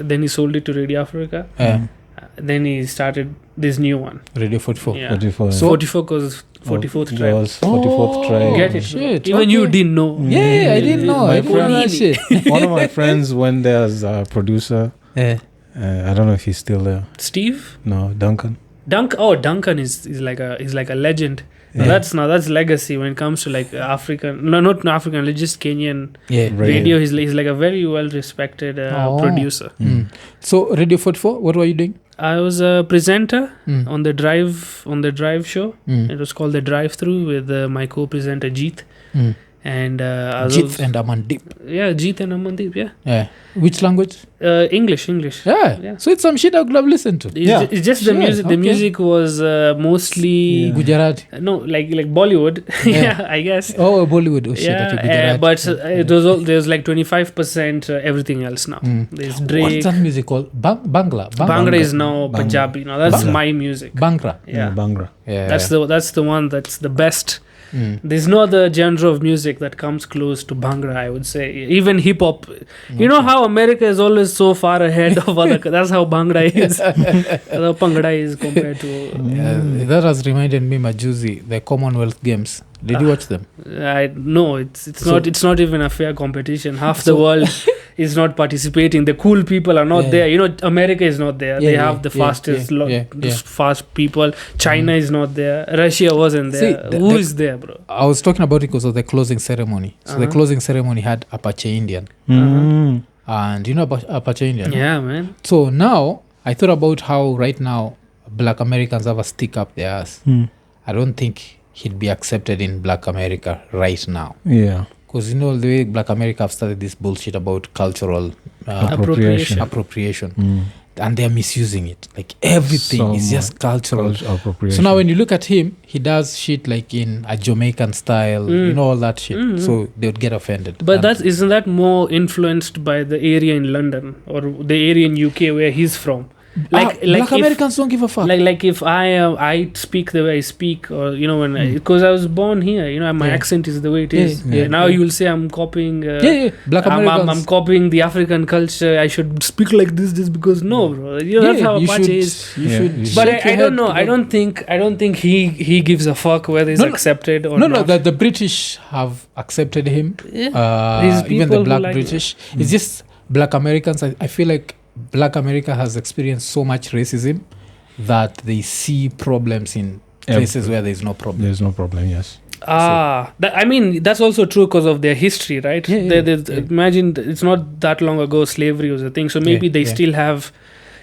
then he sold it to Radio Africa. Then he started this new one. Radio 44. Yeah. 44. So 44 because 44th tribe. 44th tribe. Get it? Shit. Even you didn't know. Yeah, I didn't know. I didn't know that shit. One of my friends went there as a producer. I don't know if he's still there. Steve? No, Duncan. Duncan is like a legend. That's legacy when it comes to like African, not African, just Kenyan radio. He's like a very well respected producer. So Radio 44, what were you doing? I was a presenter on the drive show. It was called The Drive Through with my co-presenter Jeet. And Jeet and Amandeep. Yeah, Jeet and Amandeep, yeah. Which language? English. Yeah. So it's some shit I could have listened to. It's just the music. Okay. The music was mostly Gujarati. No, like Bollywood. Yeah, I guess. Oh, Bollywood. Oh shit. Yeah, but there's like 25% everything else now. There's Drake. What's that music called? Bhangra. Bhangra is now Punjabi. Now that's my music. Bhangra. Yeah, Bhangra. Yeah. That's the one that's the best there's no other genre of music that comes close to Bhangra, I would say. Even hip hop. You know how America is always so far ahead of other. That's how Bhangra is. How Bhangra is compared to. That has reminded me, Majuzi, the Commonwealth Games. Did you watch them? No, it's not even a fair competition. Half the world is not participating. The cool people are not there. You know, America is not there. They have the fastest, fast people. China is not there. Russia wasn't there. See, Who is there, bro? I was talking about it because of the closing ceremony. So the closing ceremony had Apache Indian. And you know about Apache Indian? Yeah, man. So now, I thought about how right now Black Americans have a stick up their ass. I don't think he'd be accepted in Black America right now. Yeah. Because, you know, the way Black America have started this bullshit about cultural appropriation. And they're misusing it. Like, everything is just cultural appropriation. So now when you look at him, he does shit like in a Jamaican style, you know, all that shit. So they would get offended. But isn't that more influenced by the area in London or the area in UK where he's from? Black Americans don't give a fuck. Like if I speak the way I speak, or you know, because I was born here, you know, my accent is the way it is. Now you will say I'm copying. Black Americans. I'm copying the African culture. I should speak like this because no, bro. You know, that's how Apache is. You should. But I don't know. I don't think he gives a fuck whether he's accepted or not. No. The British have accepted him. Even the Black British. It's just Black Americans. I feel like Black America has experienced so much racism that they see problems in places where there's no problem. There's no problem, yes. I mean, that's also true because of their history, right? Imagine it's not that long ago slavery was a thing, so maybe they still have.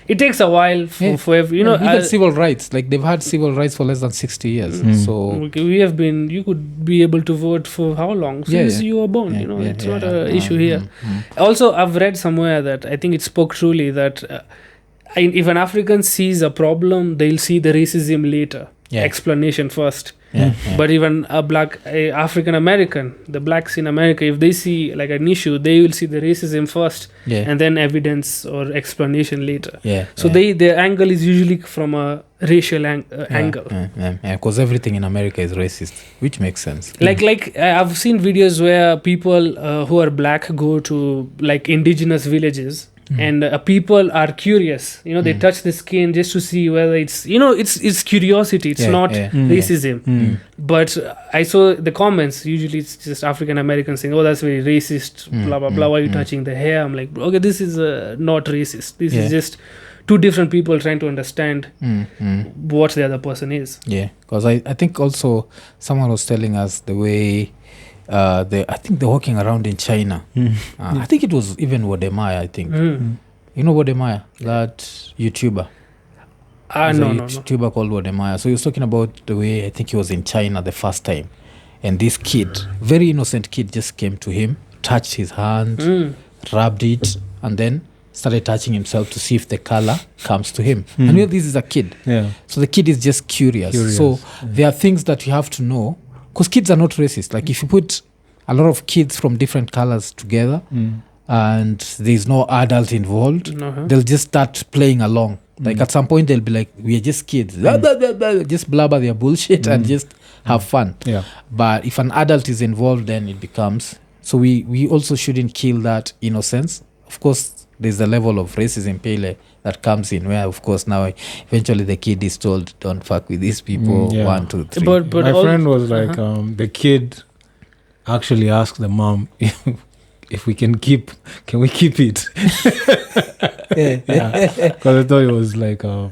It takes a while for every, you know. Even civil rights, like they've had civil rights for less than 60 years. So we have been. You could be able to vote for how long since you were born. You know, it's not an issue here. Also, I've read somewhere that I think it spoke truly that if an African sees a problem, they'll see the racism later. Explanation first. But even a African American, the blacks in America, if they see like an issue, they will see the racism first and then evidence or explanation later. So their angle is usually from a racial angle. Because everything in America is racist, which makes sense. Like I've seen videos where people who are black go to like indigenous villages. And people are curious, you know, they touch the skin just to see whether it's, you know, it's curiosity, it's not racism. But I saw the comments, usually it's just African Americans saying, oh, that's very racist, blah blah blah, why are you touching the hair? I'm like, okay, this is not racist, this is just two different people trying to understand what the other person is. Because I think also someone was telling us the way I think they're walking around in China. I think it was even Wodemaya, I think. You know Wodemaya, that YouTuber? No. YouTuber called Wodemaya. So he was talking about the way, I think he was in China the first time. And this kid, very innocent kid, just came to him, touched his hand, rubbed it, and then started touching himself to see if the color comes to him. And you know, this is a kid. So the kid is just curious. So there are things that you have to know. Because kids are not racist. Like if you put a lot of kids from different colors together and there's no adult involved, they'll just start playing along. Like at some point they'll be like, we are just kids. Just blabber their bullshit and just have fun. But if an adult is involved, then it becomes... So we also shouldn't kill that innocence. Of course, there's a level of racism, Pele, that comes in where, of course, now eventually the kid is told, don't fuck with these people, 1, 2, 3. But my friend was like, the kid actually asked the mom if we can we keep it? Because I thought it was like a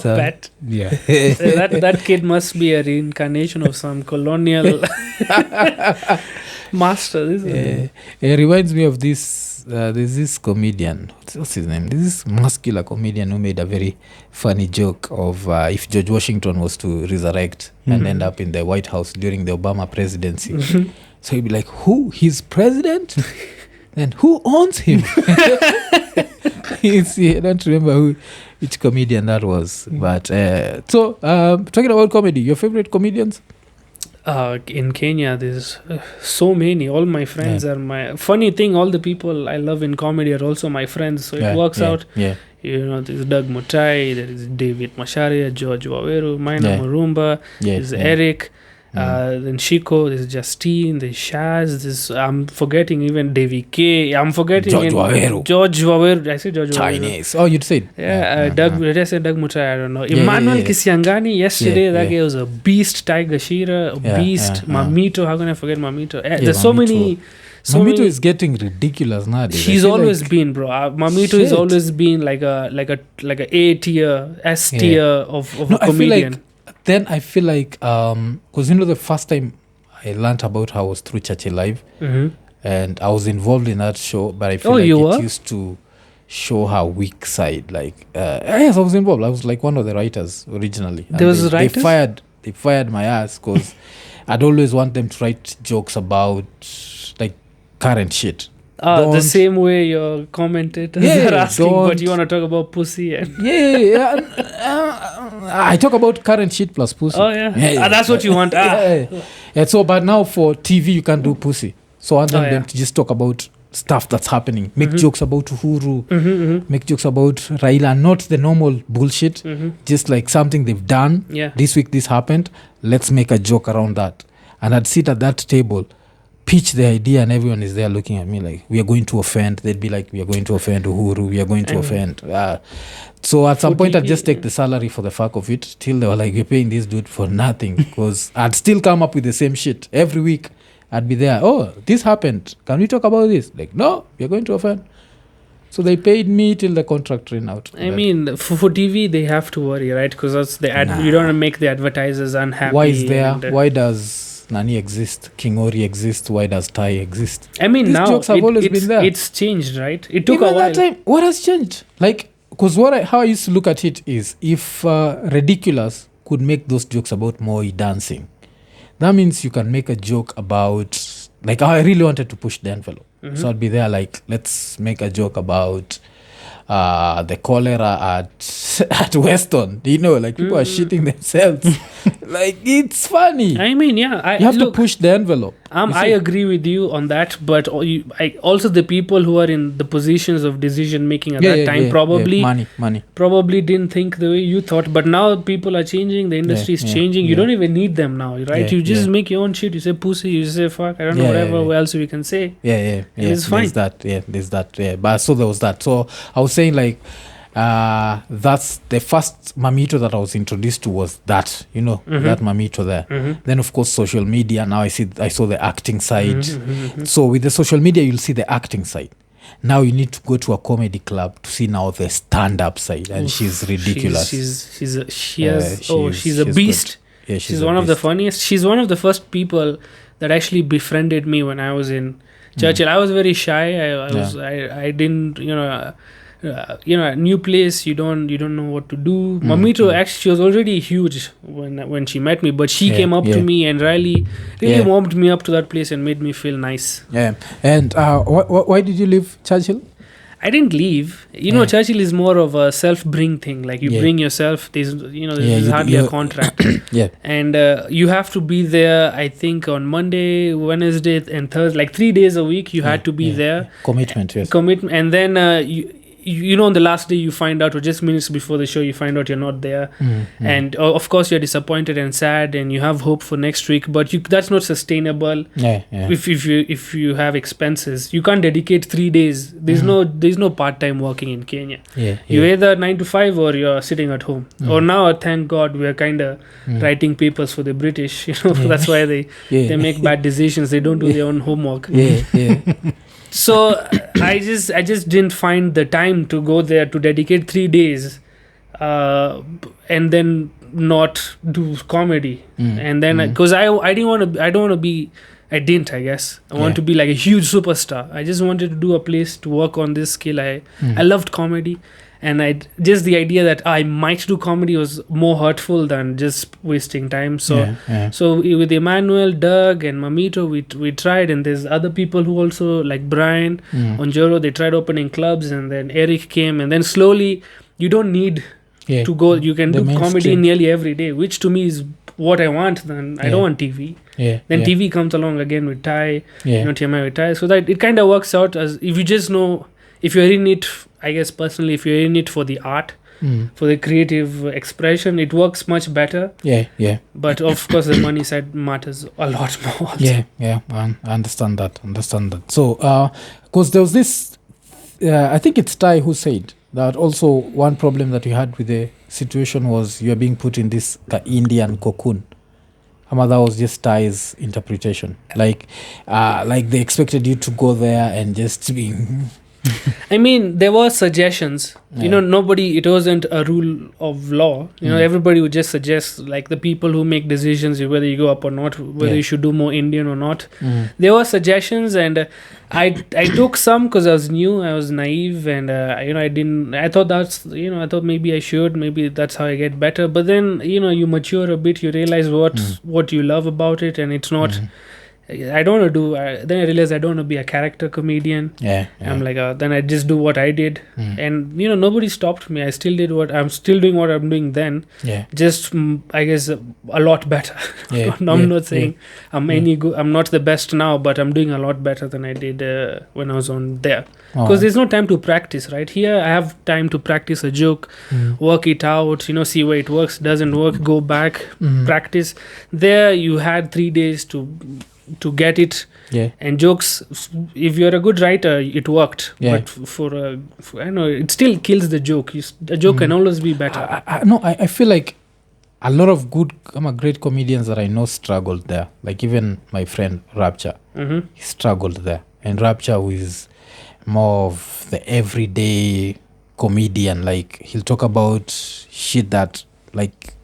pet. That kid must be a reincarnation of some colonial master. It reminds me of this. There's this comedian, what's his name? This muscular comedian who made a very funny joke of if George Washington was to resurrect and end up in the White House during the Obama presidency. So he'd be like, who? He's president? And who owns him? I don't remember which comedian that was. But so talking about comedy, your favorite comedians? In Kenya, there's so many. All my friends are my... Funny thing, all the people I love in comedy are also my friends. So it works out. You know, there's Doug Mutai, there is David Masharia, George Waweru, Maina Murumba, there's Eric. Then Shiko, there's Justine, there's Shaz, I'm forgetting even Devi K. I'm forgetting George Waweru. George Waweru. I said George Chinese. Oh, you'd say Waweru. Doug. Did I say Doug Mutai? I don't know. Emmanuel Kisiangani. Yesterday, that guy was a beast. Tiger Shira, a beast. Mammito. How can I forget Mammito? There's so many. Mammito is getting ridiculous nowadays. He's always been, bro. Mammito has always been like a A tier, S tier of a comedian. I feel like because the first time I learned about her was through Churchill Live, and I was involved in that show, but I feel it used to show her weak side. Like yes, I was involved. I was like one of the writers originally. There was writers? They fired my ass because I'd always want them to write jokes about like current shit. The same way your commentators are asking, but you want to talk about pussy. And I talk about current shit plus pussy. Oh, yeah. That's what you want. Yeah, so, but now for TV, you can't do pussy. So I want them to just talk about stuff that's happening. Make jokes about Uhuru. Make jokes about Raila. Not the normal bullshit. Just like something they've done. Yeah. This week, this happened. Let's make a joke around that. And I'd sit at that table, pitch the idea, and everyone is there looking at me like, we are going to offend. They'd be like, we are going to offend Uhuru. We are going to offend. So at some point, I'd just take the salary for the fuck of it till they were like, we're paying this dude for nothing. Because I'd still come up with the same shit. Every week, I'd be there. Oh, this happened. Can we talk about this? Like, no, we are going to offend. So they paid me till the contract ran out. I mean, for TV, they have to worry, right? Because that's the you don't want to make the advertisers unhappy. Why is there? Why does Nani exist? King Ori exist? Why does Tai exist? I mean, these now jokes have always been there. It's changed, right? It took Even a while. that time, what has changed? Like, because how I used to look at it is, if Ridiculous could make those jokes about Moi dancing, that means you can make a joke about, like, I really wanted to push the envelope. So I'd be there like, let's make a joke about the cholera at Weston. Like people are shitting themselves. Like, it's funny. I mean, yeah. You have to push the envelope. I agree with you on that, but also the people who are in the positions of decision making at that time probably money probably didn't think the way you thought. But now people are changing, the industry is changing. You don't even need them now, right? You just make your own shit. You say pussy, you say fuck, I don't know, whatever else we can say. It's fine. There's that. But so there was that. So I was saying, like, that's the first Mammito that I was introduced to was that, that Mammito there. Then of course social media. Now I saw the acting side. So with the social media, you'll see the acting side. Now you need to go to a comedy club to see now the stand-up side, and she's ridiculous. She's a beast. Yeah, she's one of the funniest. She's one of the first people that actually befriended me when I was in Churchill. I was very shy. I didn't, a new place, you don't know what to do. Mammito, actually, she was already huge when she met me, but she came up to me and really warmed me up to that place and made me feel nice. And why did you leave Churchill? I didn't leave. Churchill is more of a self-bring thing. Like, you bring yourself. There's hardly a contract. And you have to be there, I think, on Monday, Wednesday, and Thursday. Like 3 days a week, you had to be there. Commitment. And then on the last day you find out, or just minutes before the show, you find out you're not there. And of course you're disappointed and sad, and you have hope for next week, but that's not sustainable. If you have expenses, you can't dedicate 3 days. There's no part-time working in Kenya. You're either 9 to 5 or you're sitting at home. Or now, thank God, we're kind of writing papers for the British. That's why they make bad decisions. They don't do their own homework. So I just didn't find the time to go there to dedicate 3 days, and then not do comedy. And then because I guess I want to be like a huge superstar. I just wanted to do a place to work on this skill. I loved comedy, and the idea that I might do comedy was more hurtful than just wasting time. So with Emmanuel, Doug, and Mammito, we tried, and there's other people who also, like Brian, Onjoro, they tried opening clubs, and then Eric came, and then slowly you don't need to go. You can do comedy nearly every day, which to me is what I want. Then I don't want TV. Then TV comes along again with Tai, TMI with Tai, so that it kind of works out as if you just know, if you're in it. I guess personally, if you're in it for the art, for the creative expression, it works much better. Yeah. But of course, the money side matters a lot more. Also. Yeah. I understand that. So, because there was this, I think it's Ty who said that also one problem that you had with the situation was you are being put in this Indian cocoon. That was just Ty's interpretation. Like they expected you to go there and just be. I mean, there were suggestions. Nobody. It wasn't a rule of law. Everybody would just suggest, like the people who make decisions, whether you go up or not, whether you should do more Indian or not. There were suggestions, and I took some because I was new, I was naive, and I didn't. I thought I thought maybe I should. Maybe that's how I get better. But then you mature a bit. You realize what you love about it, and it's not. I don't want to do. Then I realized I don't want to be a character comedian. Yeah. I'm like, then I just do what I did, and nobody stopped me. I still did I'm still doing what I'm doing then. Yeah. Just I guess a lot better. Yeah. I'm not saying I'm any good. I'm not the best now, but I'm doing a lot better than I did when I was on there. Because there's no time to practice, right? Here I have time to practice a joke, work it out. See where it works, doesn't work, go back, practice. There you had 3 days to get it, and jokes, if you're a good writer, it worked, but for I know it still kills the joke. A joke can always be better. I feel like a lot of great comedians that I know struggled there, like even my friend Rapture, he struggled there. And Rapture is more of the everyday comedian, like he'll talk about shit that like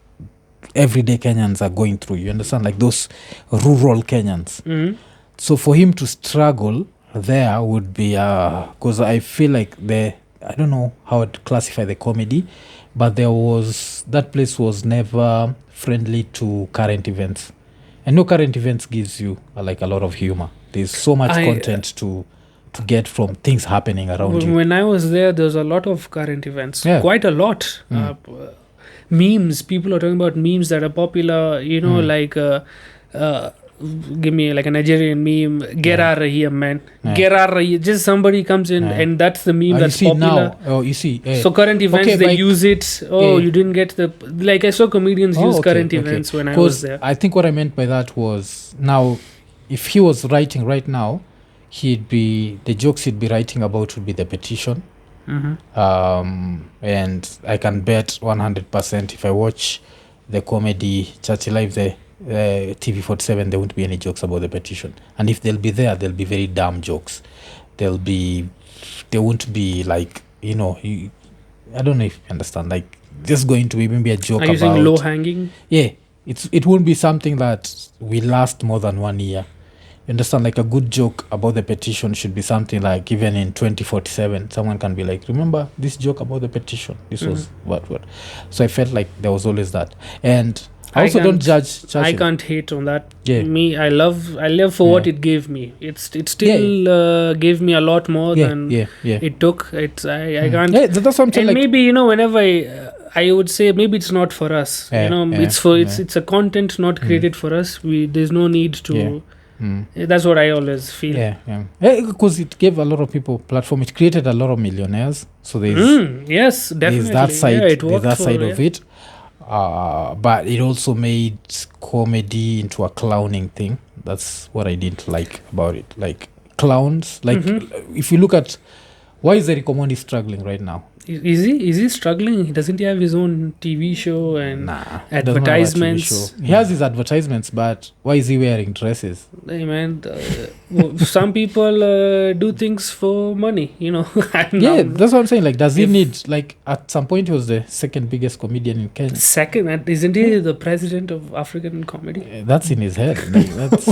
everyday Kenyans are going through, you understand, like those rural Kenyans. So for him to struggle there would be because I feel like I don't know how to classify the comedy, but that place was never friendly to current events, and no current events gives you like a lot of humor. There's so much content to get from things happening around you. When I was there was a lot of current events, quite a lot. Memes, people are talking about memes that are popular, like give me like a Nigerian meme, get out of here, man, get out of here. Just somebody comes in and that's the meme that's popular now. You see so current events, they use it. You didn't get like I saw comedians use current events when I was there. I think what I meant by that was, now if he was writing right now, the jokes he'd be writing about would be the petition. And I can bet 100% if I watch the comedy Churchill Live, the TV47, there won't be any jokes about the petition. And if they'll be there, they'll be very dumb jokes. They won't be like, I don't know if you understand, like just going to be maybe a joke about... Are you saying low hanging? Yeah, it won't be something that will last more than 1 year. You understand, like a good joke about the petition should be something like, even in 2047, someone can be like, remember this joke about the petition? This was what. So I felt like there was always that. And I also don't judge Churchill. I can't hate on that. Me, I love for what it gave me. It still gave me a lot more than it took. I can't. Yeah, that's something. And like, maybe whenever I would say maybe it's not for us. It's a content not created for us. There's no need to. That's what I always feel. Because it gave a lot of people platform. It created a lot of millionaires. So there's yes, definitely. There's that side. There's that side of it. But it also made comedy into a clowning thing. That's what I didn't like about it. Like clowns. Like if you look at, why is Eric Omondi struggling right now? Is he struggling? Doesn't he have his own TV show and advertisements? He has his advertisements, but why is he wearing dresses? Hey man, some people do things for money, that's what I'm saying. Like, does he need, like, at some point he was the second biggest comedian in Kenya. Second? Isn't he the president of African comedy? That's in his head. Like, that's,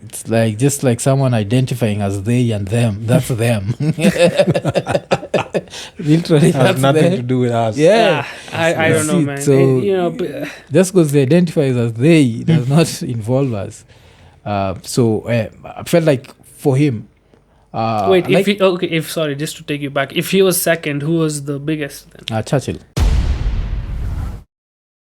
it's like just like someone identifying as they and them. That's them. Literally, has nothing to do with us. I don't know, man. So just because they identify as they does not involve us. I felt like for him. Sorry, just to take you back, if he was second, who was the biggest then? Churchill.